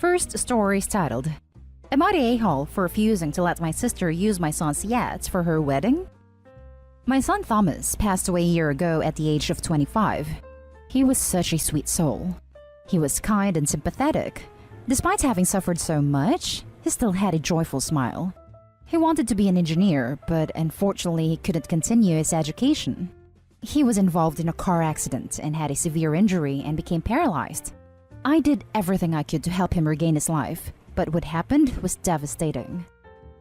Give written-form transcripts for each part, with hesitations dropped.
First story is titled, Am I the a-hole for refusing to let my sister use my son's yacht for her wedding? My son Thomas passed away a year ago at the age of 25. He was such a sweet soul. He was kind and sympathetic. Despite having suffered so much, he still had a joyful smile. He wanted to be an engineer, but unfortunately he couldn't continue his education. He was involved in a car accident and had a severe injury and became paralyzed. I did everything I could to help him regain his life, but what happened was devastating.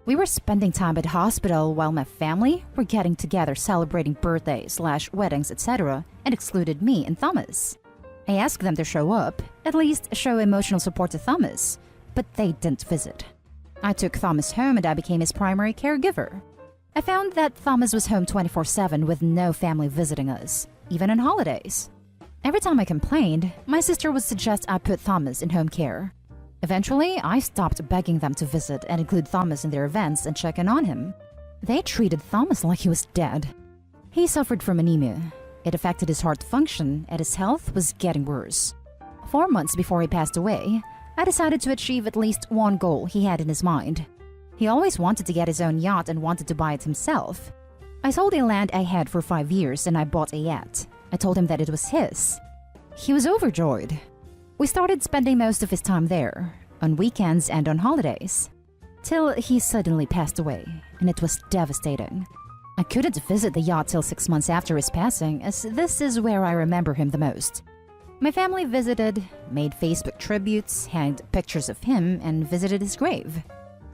We were spending time at the hospital while my family were getting together celebrating birthdays/weddings, etc., and excluded me and Thomas. I asked them to show up, at least show emotional support to Thomas, but they didn't visit. I took Thomas home and I became his primary caregiver. I found that Thomas was home 24/7 with no family visiting us, even on holidays. Every time I complained, my sister would suggest I put Thomas in home care. Eventually, I stopped begging them to visit and include Thomas in their events and check in on him. They treated Thomas like he was dead. He suffered from anemia. It affected his heart function and his health was getting worse. 4 months before he passed away, I decided to achieve at least one goal he had in his mind. He always wanted to get his own yacht and wanted to buy it himself. I sold a land I had for 5 years and I bought a yacht. I told him that it was his. He was overjoyed. We started spending most of his time there, on weekends and on holidays, till he suddenly passed away, and it was devastating. I couldn't visit the yacht till 6 months after his passing, as this is where I remember him the most. My family visited, made Facebook tributes, hanged pictures of him, and visited his grave.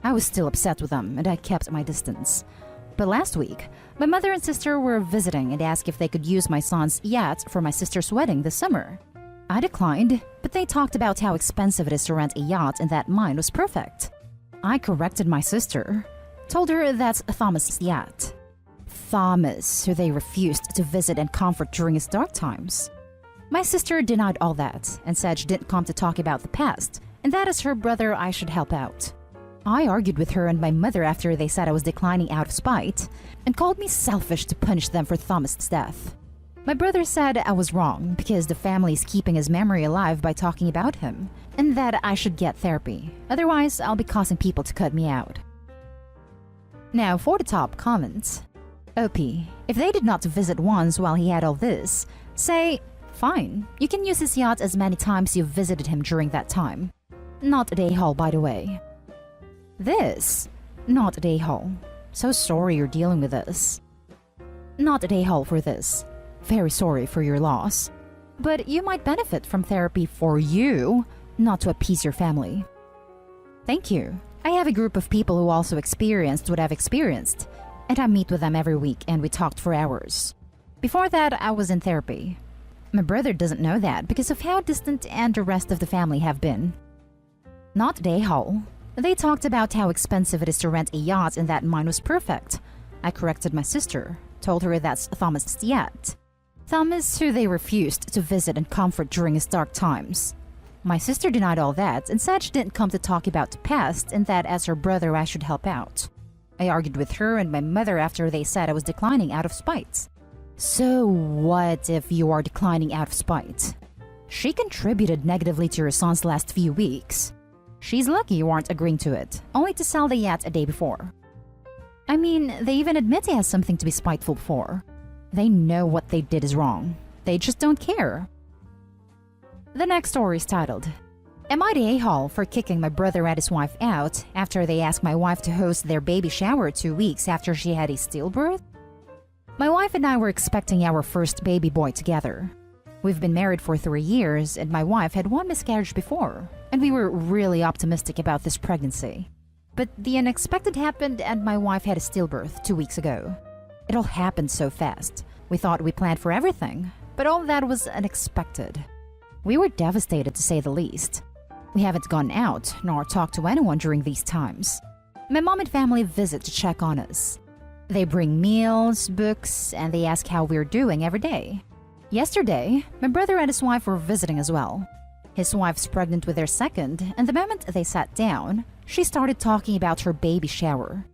I was still upset with them, and I kept my distance. But last week, my mother and sister were visiting and asked if they could use my son's yacht for my sister's wedding this summer. I declined, but they talked about how expensive it is to rent a yacht and that mine was perfect. I corrected my sister, told her that's Thomas's yacht. Thomas, who they refused to visit and comfort during his dark times. My sister denied all that and said she didn't come to talk about the past, and that as her brother I should help out. I argued with her and my mother after they said I was declining out of spite and called me selfish to punish them for Thomas' death. My brother said I was wrong because the family is keeping his memory alive by talking about him and that I should get therapy, otherwise I'll be causing people to cut me out. Now for the top comments. OP, if they did not visit once while he had all this, say, fine, you can use his yacht as many times you've visited him during that time. Not a day-haul, by the way. This, not a day-haul. So sorry you're dealing with this. Not a day-haul for this. Very sorry for your loss. But you might benefit from therapy for you, not to appease your family. Thank you. I have a group of people who also experienced what I've experienced, and I meet with them every week and we talked for hours. Before that, I was in therapy. My brother doesn't know that because of how distant and the rest of the family have been. Not a day-haul. They talked about how expensive it is to rent a yacht and that mine was perfect. I corrected my sister, told her that's Thomas' yacht. Thomas, who they refused to visit and comfort during his dark times. My sister denied all that and said she didn't come to talk about the past and that as her brother I should help out. I argued with her and my mother after they said I was declining out of spite. So what if you are declining out of spite? She contributed negatively to your son's last few weeks. She's lucky you aren't agreeing to it, only to sell the yacht a day before. I mean, they even admit he has something to be spiteful for. They know what they did is wrong. They just don't care. The next story is titled, Am I the a-hole for kicking my brother and his wife out after they asked my wife to host their baby shower 2 weeks after she had a stillbirth? My wife and I were expecting our first baby boy together. We've been married for 3 years and my wife had 1 miscarriage before, and we were really optimistic about this pregnancy. But the unexpected happened and my wife had a stillbirth 2 weeks ago. It all happened so fast. We thought we planned for everything, but all that was unexpected. We were devastated to say the least. We haven't gone out nor talked to anyone during these times. My mom and family visit to check on us. They bring meals, books, and they ask how we're doing every day. Yesterday, my brother and his wife were visiting as well. His wife's pregnant with their second, and the moment they sat down, she started talking about her baby shower.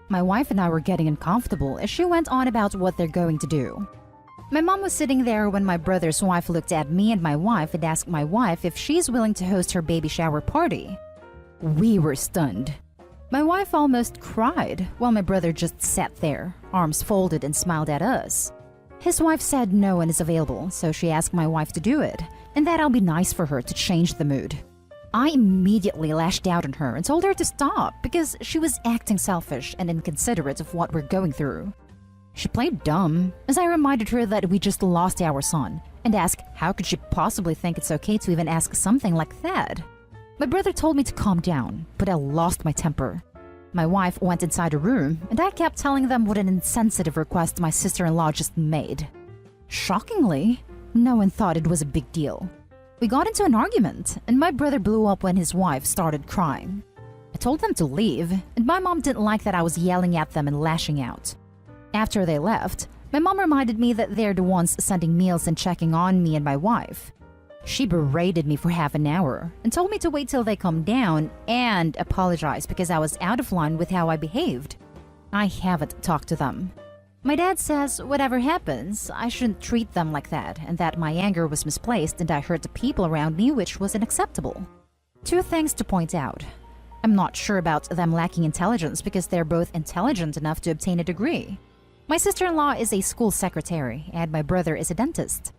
My wife and I were getting uncomfortable as she went on about what they're going to do. My mom was sitting there when my brother's wife looked at me and my wife and asked my wife if she's willing to host her baby shower party. We were stunned. My wife almost cried while my brother just sat there, arms folded, and smiled at us. His wife said no one is available, so she asked my wife to do it, and that I'll be nice for her to change the mood. I immediately lashed out on her and told her to stop because she was acting selfish and inconsiderate of what we're going through. She played dumb as I reminded her that we just lost our son and asked how could she possibly think it's okay to even ask something like that. My brother told me to calm down, but I lost my temper. My wife went inside a room and I kept telling them what an insensitive request my sister-in-law just made. Shockingly, no one thought it was a big deal. We got into an argument and my brother blew up when his wife started crying. I told them to leave and my mom didn't like that I was yelling at them and lashing out. After they left, my mom reminded me that they're the ones sending meals and checking on me and my wife. She berated me for half an hour and told me to wait till they come down and apologize because I was out of line with how I behaved. I haven't talked to them. My dad says whatever happens, I shouldn't treat them like that and that my anger was misplaced and I hurt the people around me, which was unacceptable. Two things to point out. I'm not sure about them lacking intelligence because they're both intelligent enough to obtain a degree. My sister-in-law is a school secretary and my brother is a dentist.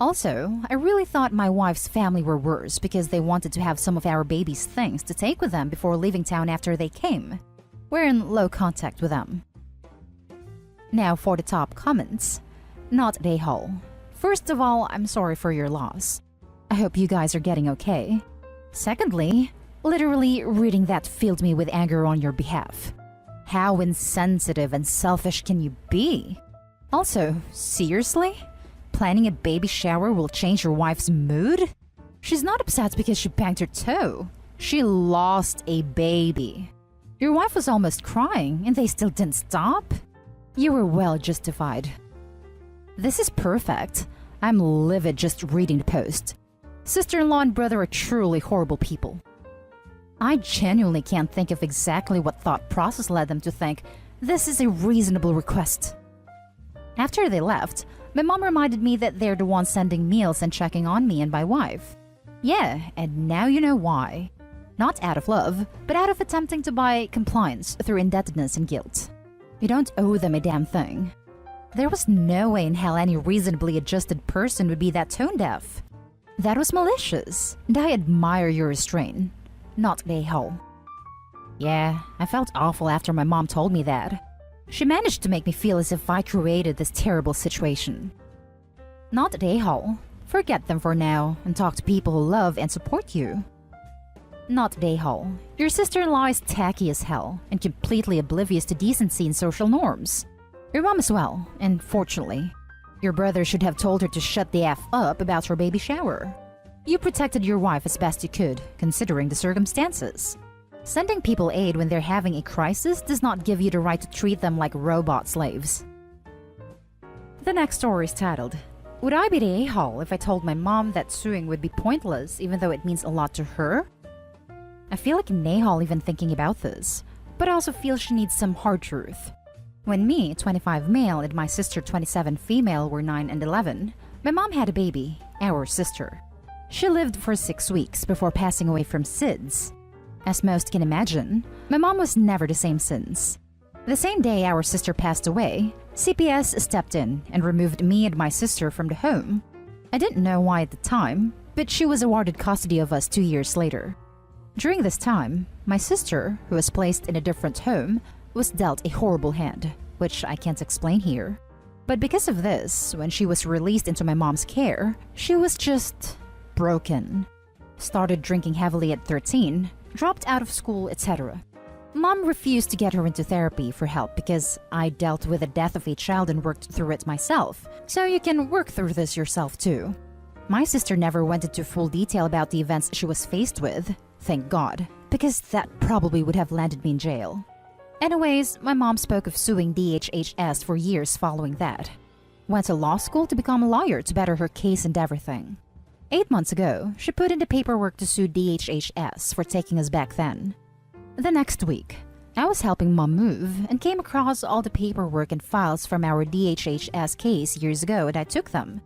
Also, I really thought my wife's family were worse because they wanted to have some of our baby's things to take with them before leaving town after they came. We're in low contact with them. Now for the top comments. Not Dayhall. First of all, I'm sorry for your loss. I hope you guys are getting okay. Secondly, literally reading that filled me with anger on your behalf. How insensitive and selfish can you be? Also, seriously? Planning a baby shower will change your wife's mood? She's not upset because she banged her toe. She lost a baby. Your wife was almost crying and they still didn't stop? You were well justified. This is perfect. I'm livid just reading the post. Sister-in-law and brother are truly horrible people. I genuinely can't think of exactly what thought process led them to think this is a reasonable request. After they left, my mom reminded me that they're the ones sending meals and checking on me and my wife. Yeah, and now you know why. Not out of love, but out of attempting to buy compliance through indebtedness and guilt. You don't owe them a damn thing. There was no way in hell any reasonably adjusted person would be that tone deaf. That was malicious, and I admire your restraint. Not a-hole. Yeah, I felt awful after my mom told me that. She managed to make me feel as if I created this terrible situation. Not a-hole. Forget them for now and talk to people who love and support you. Not a-hole. Your sister-in-law is tacky as hell and completely oblivious to decency and social norms. Your mom as well, and fortunately, your brother should have told her to shut the F up about her baby shower. You protected your wife as best you could, considering the circumstances. Sending people aid when they're having a crisis does not give you the right to treat them like robot slaves. The next story is titled, Would I be the a-hole if I told my mom that suing would be pointless even though it means a lot to her? I feel like an a-hole even thinking about this, but I also feel she needs some hard truth. When me, 25 male, and my sister, 27 female, were 9 and 11, my mom had a baby, our sister. She lived for 6 weeks before passing away from SIDS. As most can imagine, my mom was never the same since. The same day our sister passed away, CPS stepped in and removed me and my sister from the home. I didn't know why at the time, but she was awarded custody of us 2 years later. During this time, my sister, who was placed in a different home, was dealt a horrible hand, which I can't explain here. But because of this, when she was released into my mom's care, she was just broken. Started drinking heavily at 13, dropped out of school, etc. Mom refused to get her into therapy for help because I dealt with the death of a child and worked through it myself, so you can work through this yourself too. My sister never went into full detail about the events she was faced with, thank God, because that probably would have landed me in jail. Anyways, my mom spoke of suing DHHS for years following that. Went to law school to become a lawyer to better her case and everything. 8 months ago, she put in the paperwork to sue DHHS for taking us back then. The next week, I was helping mom move and came across all the paperwork and files from our DHHS case years ago and I took them.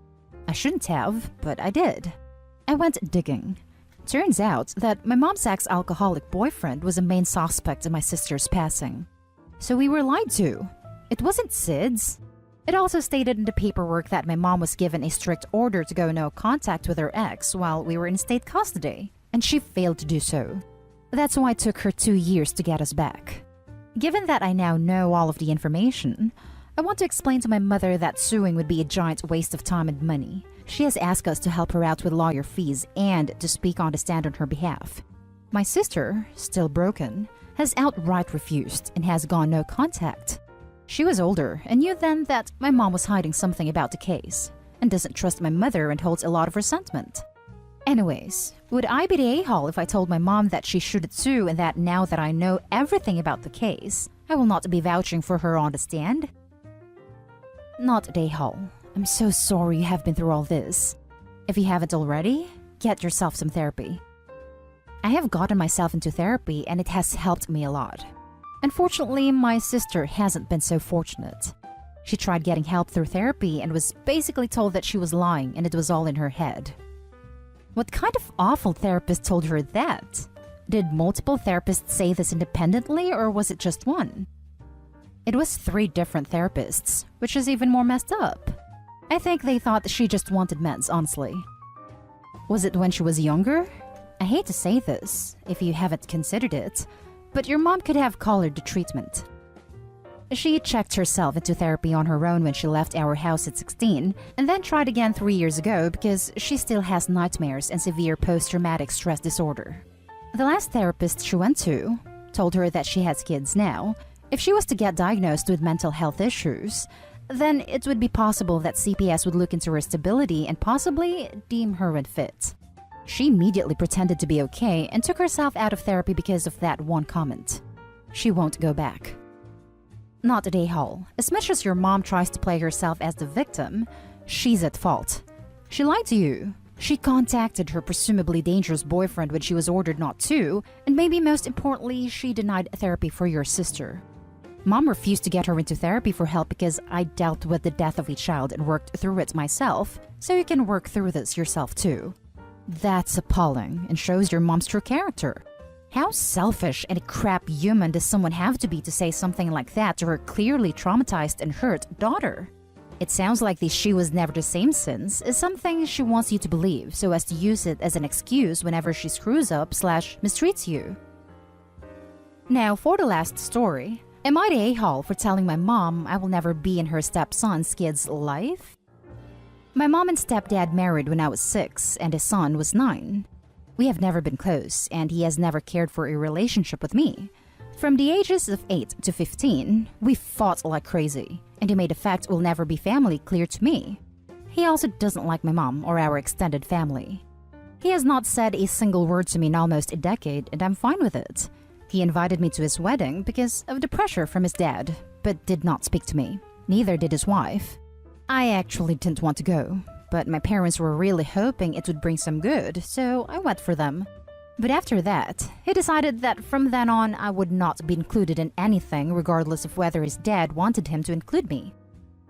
I shouldn't have, but I did. I went digging. Turns out that my mom's ex-alcoholic boyfriend was a main suspect in my sister's passing. So we were lied to. It wasn't Sid's. It also stated in the paperwork that my mom was given a strict order to go no contact with her ex while we were in state custody, and she failed to do so. That's why it took her 2 years to get us back. Given that I now know all of the information, I want to explain to my mother that suing would be a giant waste of time and money. She has asked us to help her out with lawyer fees and to speak on the stand on her behalf. My sister, still broken, has outright refused and has gone no contact. She was older and knew then that my mom was hiding something about the case and doesn't trust my mother and holds a lot of resentment. Anyways, would I be the a-hole if I told my mom that she shouldn't sue and that now that I know everything about the case, I will not be vouching for her on the stand? Not the a-hole. I'm so sorry you have been through all this. If you haven't already, get yourself some therapy. I have gotten myself into therapy and it has helped me a lot. Unfortunately, my sister hasn't been so fortunate. She tried getting help through therapy and was basically told that she was lying and it was all in her head. What kind of awful therapist told her that? Did multiple therapists say this independently or was it just one? It was 3 different therapists, which is even more messed up. I think they thought she just wanted meds, honestly. Was it when she was younger? I hate to say this, if you haven't considered it, but your mom could have collared the treatment. She checked herself into therapy on her own when she left our house at 16, and then tried again 3 years ago because she still has nightmares and severe post-traumatic stress disorder. The last therapist she went to told her that she has kids now. If she was to get diagnosed with mental health issues, then it would be possible that CPS would look into her stability and possibly deem her unfit. She immediately pretended to be okay and took herself out of therapy because of that one comment. She won't go back. Not at a-hole. As much as your mom tries to play herself as the victim, she's at fault. She lied to you. She contacted her presumably dangerous boyfriend when she was ordered not to, and maybe most importantly, she denied therapy for your sister. Mom refused to get her into therapy for help because I dealt with the death of a child and worked through it myself, so you can work through this yourself too. That's appalling and shows your mom's true character. How selfish and a crap human does someone have to be to say something like that to her clearly traumatized and hurt daughter? It sounds like the "she was never the same since" is something she wants you to believe so as to use it as an excuse whenever she screws up / mistreats you. Now for the last story. Am I the a-hole for telling my mom I will never be in her stepson's kid's life? My mom and stepdad married when I was 6 and his son was 9. We have never been close and he has never cared for a relationship with me. From the ages of 8 to 15, we fought like crazy and he made the fact we'll never be family clear to me. He also doesn't like my mom or our extended family. He has not said a single word to me in almost a decade and I'm fine with it. He invited me to his wedding because of the pressure from his dad, but did not speak to me. Neither did his wife. I actually didn't want to go, but my parents were really hoping it would bring some good, so I went for them. But after that, he decided that from then on I would not be included in anything regardless of whether his dad wanted him to include me.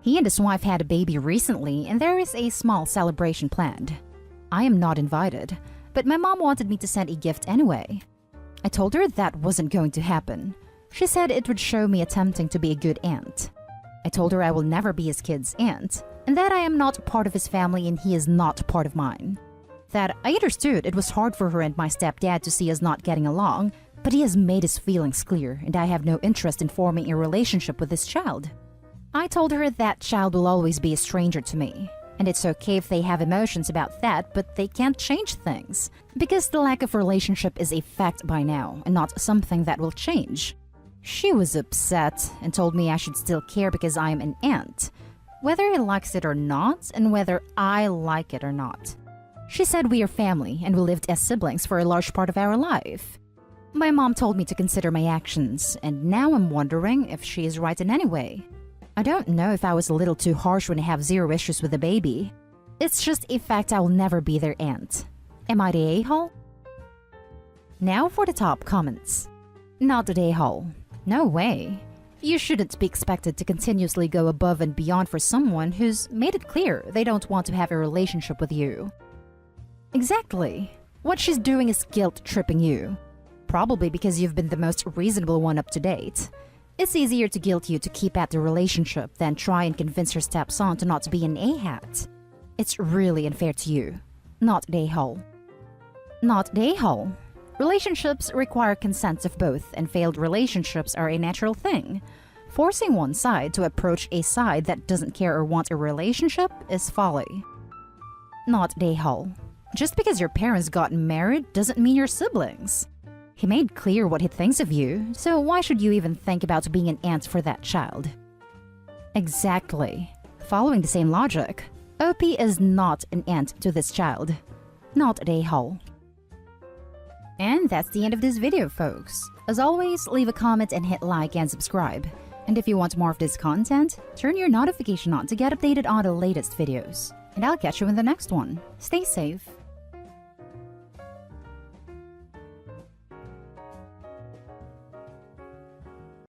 He and his wife had a baby recently and there is a small celebration planned. I am not invited, but my mom wanted me to send a gift anyway. I told her that wasn't going to happen. She said it would show me attempting to be a good aunt. I told her I will never be his kid's aunt, and that I am not part of his family and he is not part of mine. That I understood it was hard for her and my stepdad to see us not getting along, but he has made his feelings clear and I have no interest in forming a relationship with this child. I told her that child will always be a stranger to me. And it's okay if they have emotions about that, but they can't change things. Because the lack of relationship is a fact by now, and not something that will change. She was upset and told me I should still care because I am an aunt. Whether he likes it or not, and whether I like it or not. She said we are family, and we lived as siblings for a large part of our life. My mom told me to consider my actions, and now I'm wondering if she is right in any way. I don't know if I was a little too harsh when I have 0 issues with the baby. It's just a fact I will never be their aunt. Am I the a-hole? Now for the top comments. Not the a-hole. No way. You shouldn't be expected to continuously go above and beyond for someone who's made it clear they don't want to have a relationship with you. Exactly. What she's doing is guilt-tripping you. Probably because you've been the most reasonable one up to date. It's easier to guilt you to keep at the relationship than try and convince her stepson to not be an A-hat. It's really unfair to you. Not the a-hole. Not the a-hole. Relationships require consent of both, and failed relationships are a natural thing. Forcing one side to approach a side that doesn't care or want a relationship is folly. Not the a-hole. Just because your parents got married doesn't mean you're siblings. He made clear what he thinks of you, so why should you even think about being an aunt for that child? Exactly. Following the same logic, OP is not an aunt to this child. Not the a-hole. And that's the end of this video, folks. As always, leave a comment and hit like and subscribe. And if you want more of this content, turn your notification on to get updated on the latest videos. And I'll catch you in the next one. Stay safe.